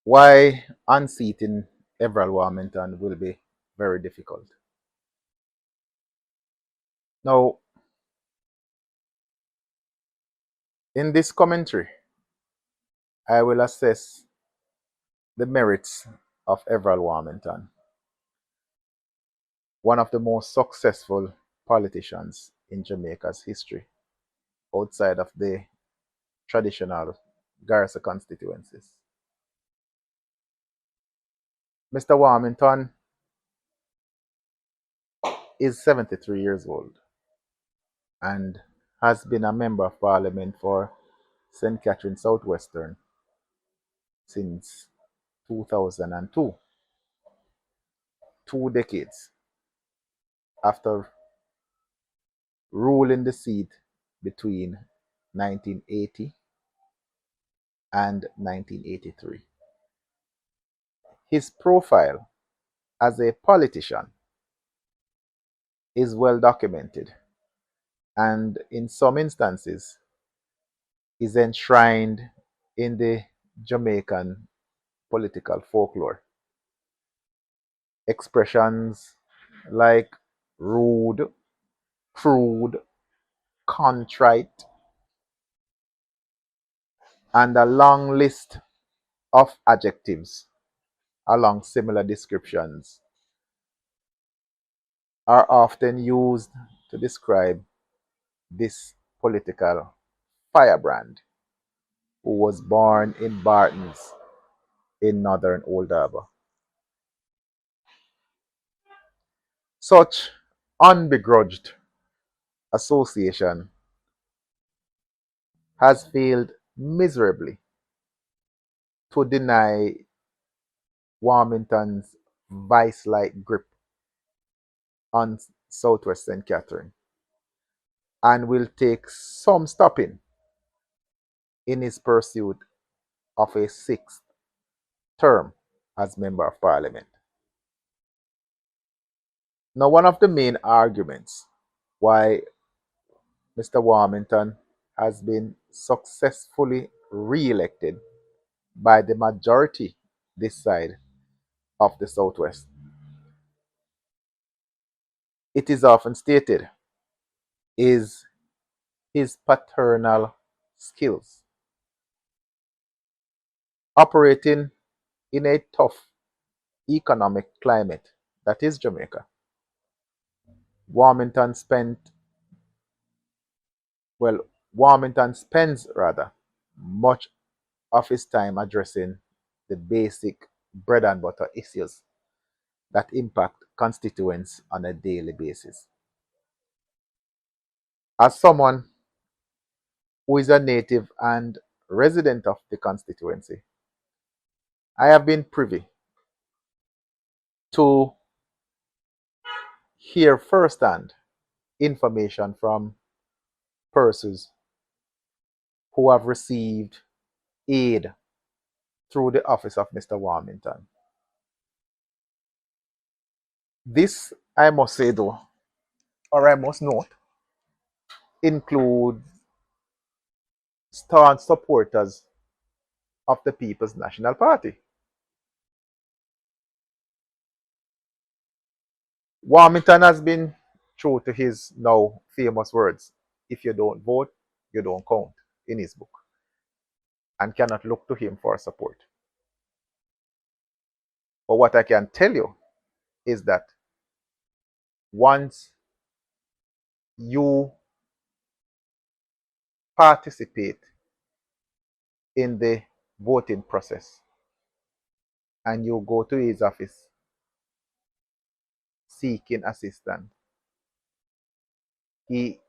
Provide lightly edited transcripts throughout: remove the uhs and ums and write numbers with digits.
why unseating Everald Warmington will be very difficult. Now, in this commentary, I will assess the merits of Everald Warmington, one of the most successful politicians in Jamaica's history, outside of the traditional garrison constituencies. Mr. Warmington is 73 years old and has been a member of parliament for St. Catherine Southwestern since 2002, 2 decades after ruling the seat between 1980 and 1983. His profile as a politician is well documented and in some instances is enshrined in the Jamaican political folklore. Expressions like rude, crude, contrite, and a long list of adjectives along similar descriptions are often used to describe this political firebrand who was born in Bartons in northern Old Harbour. Such unbegrudged association has failed miserably to deny Warmington's vice-like grip on Southwest St. Catherine and will take some stopping in his pursuit of a sixth term as Member of Parliament. Now, one of the main arguments why Mr. Warmington has been successfully re-elected by the majority this side of the Southwest. It is often stated is his paternal skills. Operating in a tough economic climate that is Jamaica, Warmington spent, well, Warmington spends rather much of his time addressing the basic bread and butter issues that impact constituents on a daily basis. As someone who is a native and resident of the constituency, I have been privy to hear firsthand information from persons who have received aid through the office of Mr. Warmington. This, I must say though, or I must note, include staunch supporters of the People's National Party. Warmington has been true to his now famous words, if you don't vote, you don't count, in his book, and cannot look to him for support. But what I can tell you is that once you participate in the voting process and you go to his office seeking assistance, he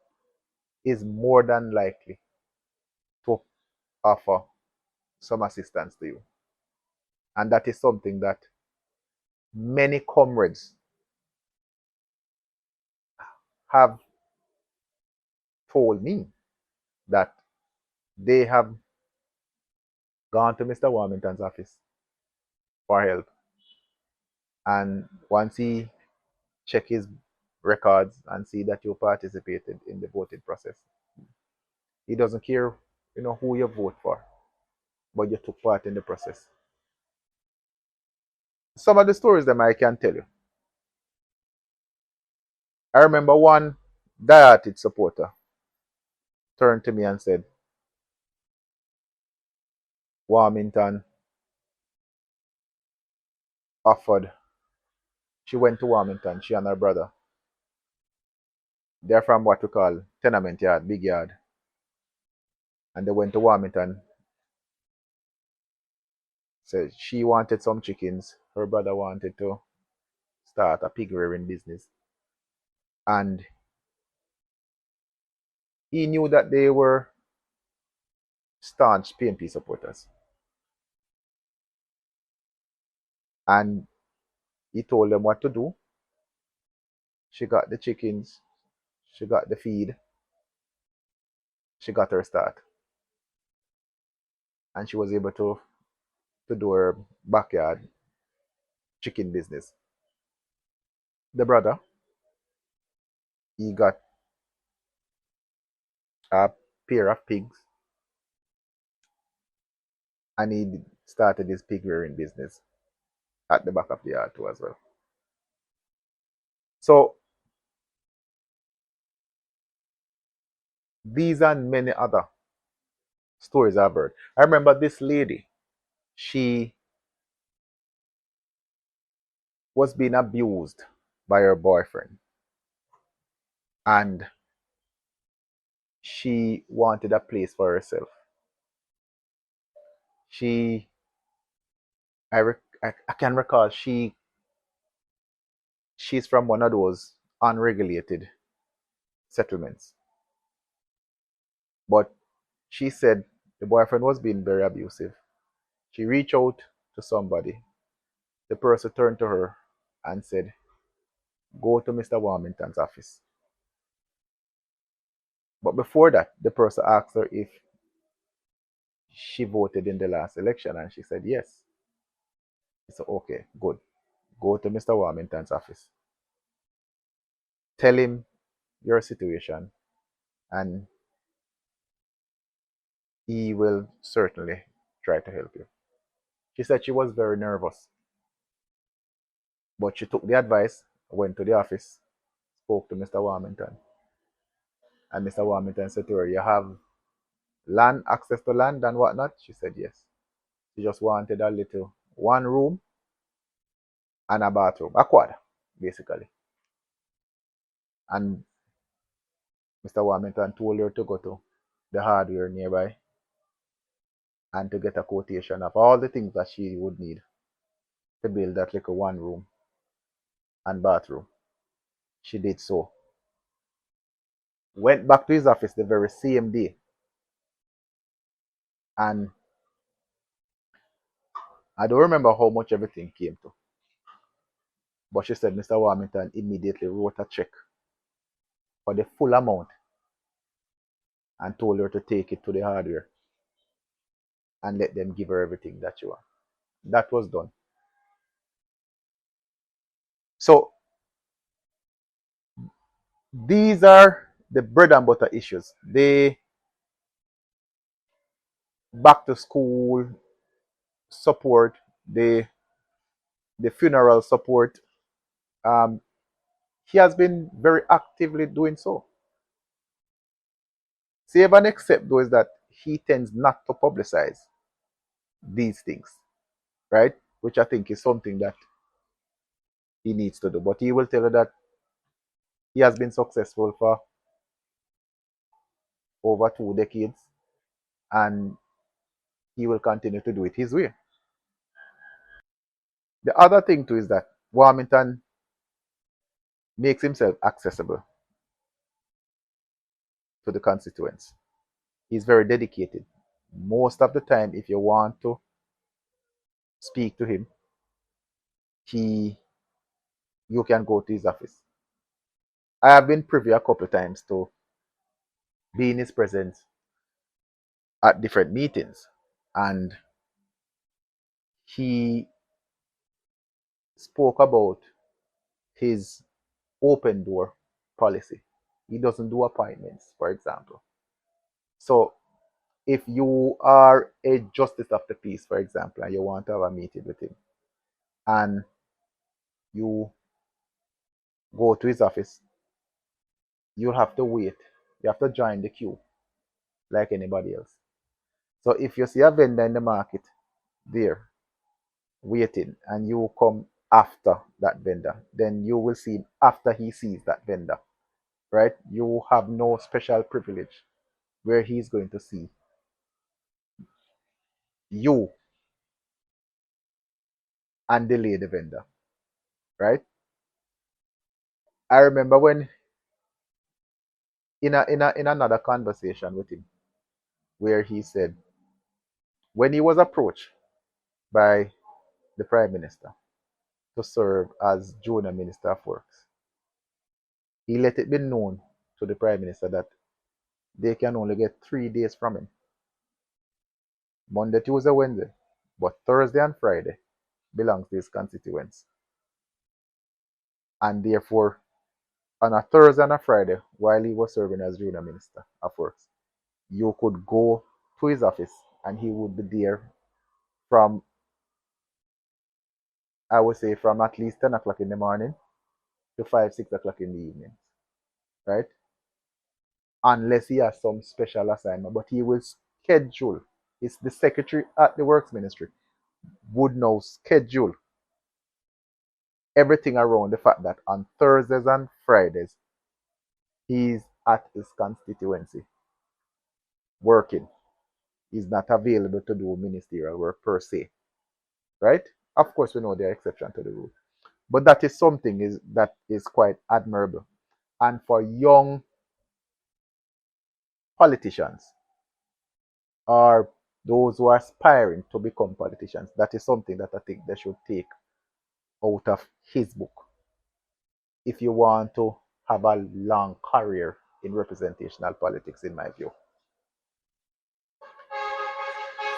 is more than likely to offer some assistance to you. And that is something that many comrades have told me, that they have gone to Mr. Warmington's office for help. And once he check his records and see that you participated in the voting process, he doesn't care, who you vote for, but you took part in the process. some of the stories that I can tell you. I remember one Diated supporter turned to me and said, Warmington offered, she went to Warmington, she and her brother. They're from what we call tenement yard, big yard. And they went to Warmington. Said she wanted some chickens. Her brother wanted to start a pig rearing business. And he knew that they were staunch PNP supporters. And he told them what to do. She got the chickens, she got the feed, she got her start. And she was able to do her backyard chicken business. The brother, he got a pair of pigs and he started his pig rearing business at the back of the yard too as well. So these and many other stories I've heard. I remember this lady, she was being abused by her boyfriend and she wanted a place for herself. She, I can recall, she's from one of those unregulated settlements. But she said the boyfriend was being very abusive. She reached out to somebody. The person turned to her and said, go to Mr. Warmington's office. But before that, the person asked her if she voted in the last election, and she said yes. He said, okay, good. Go to Mr. Warmington's office. Tell him your situation, and he will certainly try to help you. She said she was very nervous, but she took the advice, went to the office, spoke to Mr. Warmington, and Mr. Warmington said to her, you have land, access to land and whatnot? She said yes. She just wanted a little one room and a bathroom, a quad, basically. And Mr. Warmington told her to go to the hardware nearby and to get a quotation of all the things that she would need to build that little one room and bathroom. She did so. Went back to his office the very same day. And I don't remember how much everything came to. But she said Mr. Warmington immediately wrote a check for the full amount and told her to take it to the hardware and let them give her everything that she wants. That was done. So these are the bread and butter issues. The back to school support, the funeral support. Um, he has been very actively doing so. Save and except though is that he tends not to publicize these things, right? Which I think is something that he needs to do. But he will tell you that he has been successful for over 2 decades and he will continue to do it his way. The other thing too is that Warmington makes himself accessible to the constituents. He's very dedicated. Most of the time, if you want to speak to him, he you can go to his office. I have been privy a couple of times to be in his presence at different meetings, and he spoke about his open door policy. He doesn't do appointments, for example. So if you are a justice of the peace, for example, and you want to have a meeting with him, and you go to his office, you'll have to wait. You have to join the queue like anybody else. So if you see a vendor in the market there waiting and you come after that vendor, then you will see him after he sees that vendor, right? You have no special privilege where he's going to see you and delay the vendor, right? I remember when in another conversation with him where he said when he was approached by the prime minister to serve as junior minister of works, he let it be known to the prime minister that they can only get 3 days from him: Monday, Tuesday, Wednesday, but Thursday and Friday belongs to his constituents. And therefore, on a Thursday and a Friday, while he was serving as junior minister of works, you could go to his office and he would be there from, I would say, from at least 10 o'clock in the morning to 5, 6 o'clock in the evening, right? Unless he has some special assignment, but he will schedule. It's the secretary at the works ministry would now schedule everything around the fact that on Thursdays and Fridays he's at his constituency working. He's not available to do ministerial work per se, right? Of course, we know there are exceptions to the rule, but that is something that is quite admirable. And for young politicians or those who are aspiring to become politicians, that is something that I think they should take out of his book if you want to have a long career in representational politics, in my view.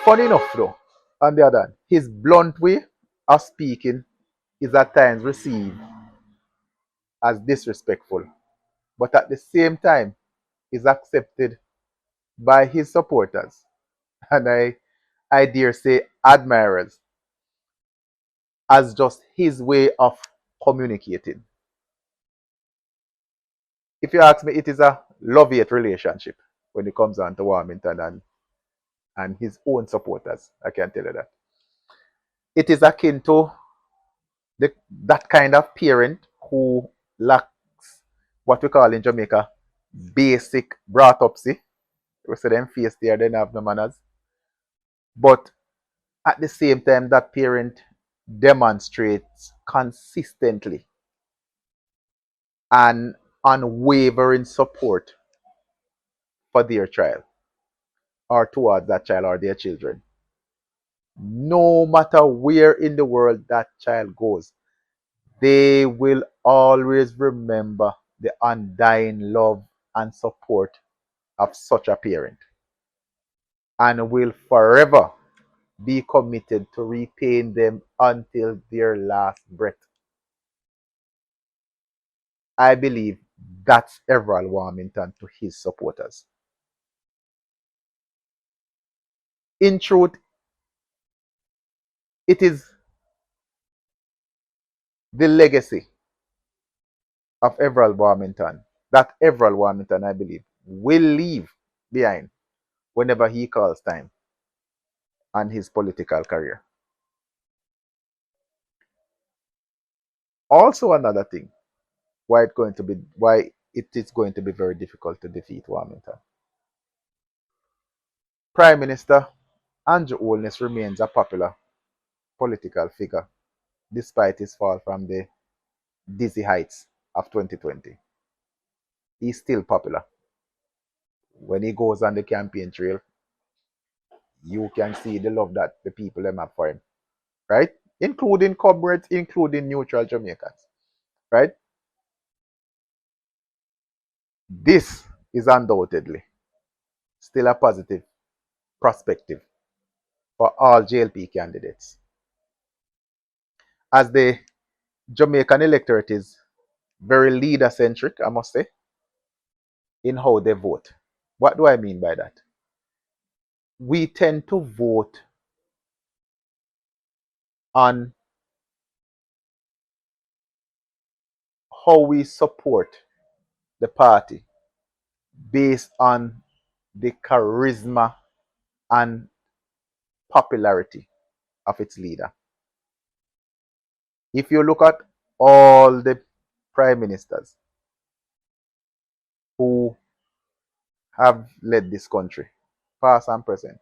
Funny enough, though, on the other hand, his blunt way of speaking is at times received as disrespectful, but at the same time is accepted by his supporters and I dare say admirers as just his way of communicating. If you ask me, it is a love-hate relationship when it comes on to Warmington and his own supporters. I can tell you that. It is akin to that kind of parent who lacks what we call in Jamaica basic brought-upsy. We say them face there, they don't have no manners. But at the same time, that parent demonstrates consistently an unwavering support for their child or towards that child or their children. No matter where in the world that child goes, they will always remember the undying love and support of such a parent and will forever be committed to repaying them until their last breath. I believe that's Everald Warmington to his supporters. In truth, it is the legacy of Everald Warmington that Everald Warmington, I believe, will leave behind whenever he calls time on his political career. Also, another thing why it is going to be very difficult to defeat Warmington. Prime Minister Andrew Holness remains a popular political figure despite his fall from the dizzy heights of 2020. He's still popular. When he goes on the campaign trail, you can see the love that the people them have for him, right? Including comrades, including neutral Jamaicans, right? This is undoubtedly still a positive perspective for all JLP candidates. As the Jamaican electorate is very leader centric, I must say, in how they vote. What do I mean by that? We tend to vote on how we support the party based on the charisma and popularity of its leader. If you look at all the prime ministers who have led this country, past and present,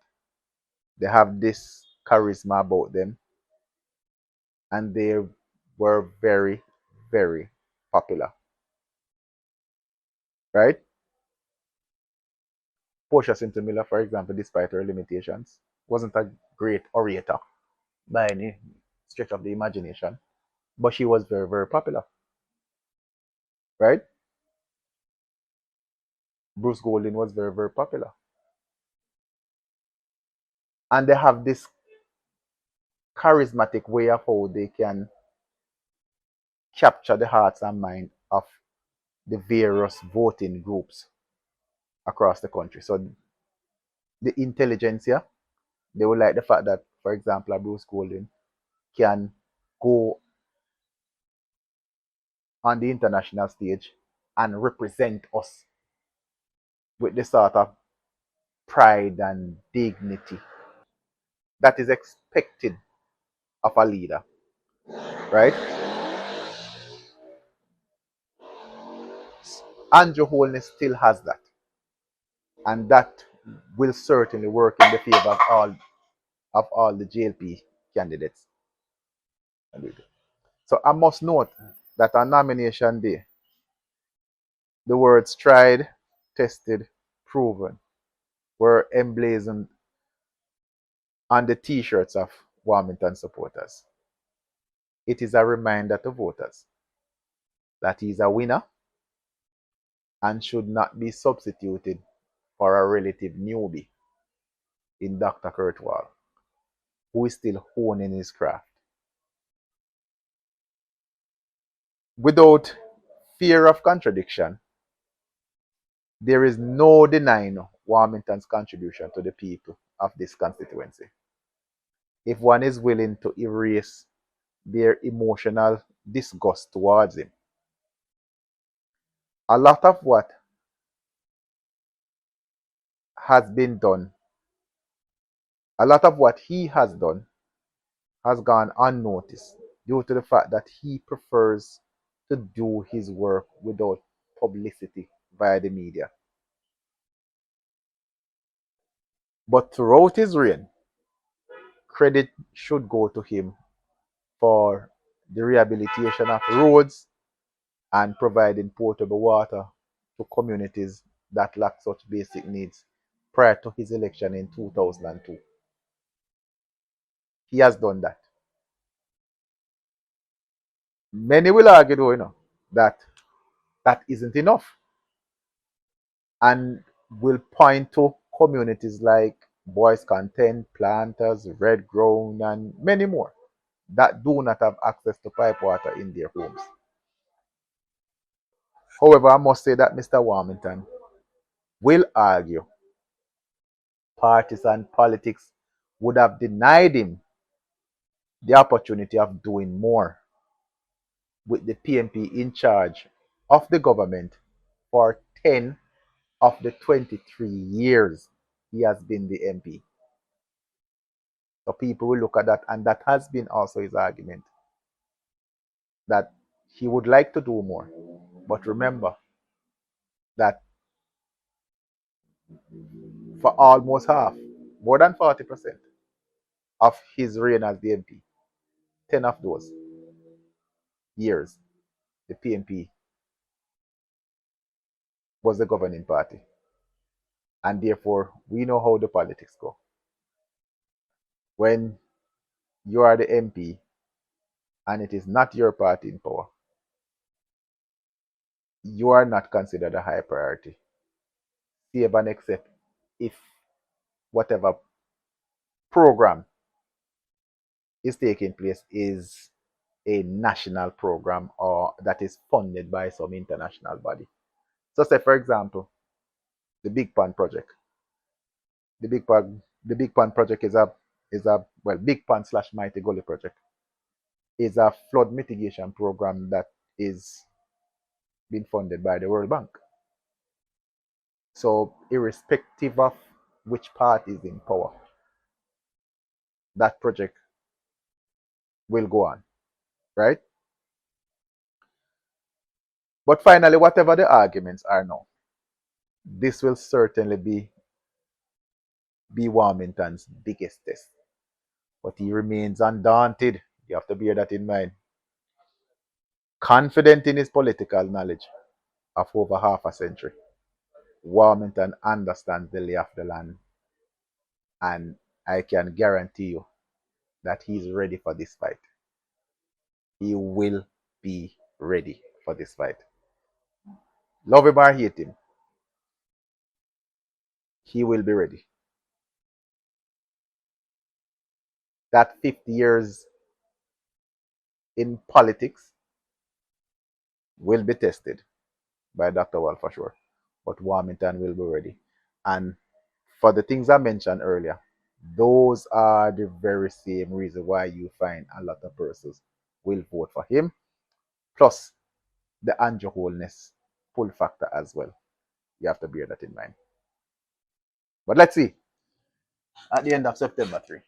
they have this charisma about them, and they were very, very popular, right? Portia Simpson Miller, for example, despite her limitations, wasn't a great orator by any stretch of the imagination, but she was very, very popular, right? Bruce Golding was very, very popular. And they have this charismatic way of how they can capture the hearts and mind of the various voting groups across the country. So the intelligentsia, they will like the fact that, for example, a Bruce Golding can go on the international stage and represent us with the sort of pride and dignity that is expected of a leader, right? Andrew Holness still has that, and that will certainly work in the favor of all the JLP candidates. So I must note that on nomination day, the words tried, tested, proven were emblazoned on the t-shirts of Warmington supporters. It is a reminder to voters that he is a winner and should not be substituted for a relative newbie in Dr. Kurtwall, who is still honing his craft. Without fear of contradiction, there is no denying Warmington's contribution to the people of this constituency. If one is willing to erase their emotional disgust towards him, a lot of what has been done, a lot of what he has done has gone unnoticed due to the fact that he prefers to do his work without publicity via the media. But throughout his reign, credit should go to him for the rehabilitation of roads and providing potable water to communities that lack such basic needs prior to his election in 2002. He has done that. Many will argue, though, that that isn't enough, and will point to communities like Boys Content, Planters, Red Ground, and many more that do not have access to pipe water in their homes. However, I must say that Mr. Warmington will argue partisan politics would have denied him the opportunity of doing more with the PNP in charge of the government for 10 of the 23 years he has been the MP. So people will look at that, and that has been also his argument that he would like to do more. But remember that for almost half, more than 40% of his reign as the MP, 10 of those years, the PNP was the governing party. And therefore, we know how the politics go. When you are the MP and it is not your party in power, you are not considered a high priority, save and except if whatever program is taking place is a national program or that is funded by some international body. So say for example, the Big Pond project. The Big Pond project is a Big Pond slash Mighty Gully project is a flood mitigation program that is been funded by the World Bank. So, irrespective of which party is in power, that project will go on, right? But finally, whatever the arguments are now, this will certainly be Warmington's biggest test. But he remains undaunted. You have to bear that in mind. Confident in his political knowledge of over half a century, Warmington understands the lay of the land, and I can guarantee you that he's ready for this fight. He will be ready for this fight. Love him or hate him, he will be ready. That 50 years in politics will be tested by Dr. Wall for sure. But Warmington will be ready. And for the things I mentioned earlier, those are the very same reason why you find a lot of persons will vote for him. Plus the Andrew Holness pull factor as well. You have to bear that in mind. But let's see at the end of September 3.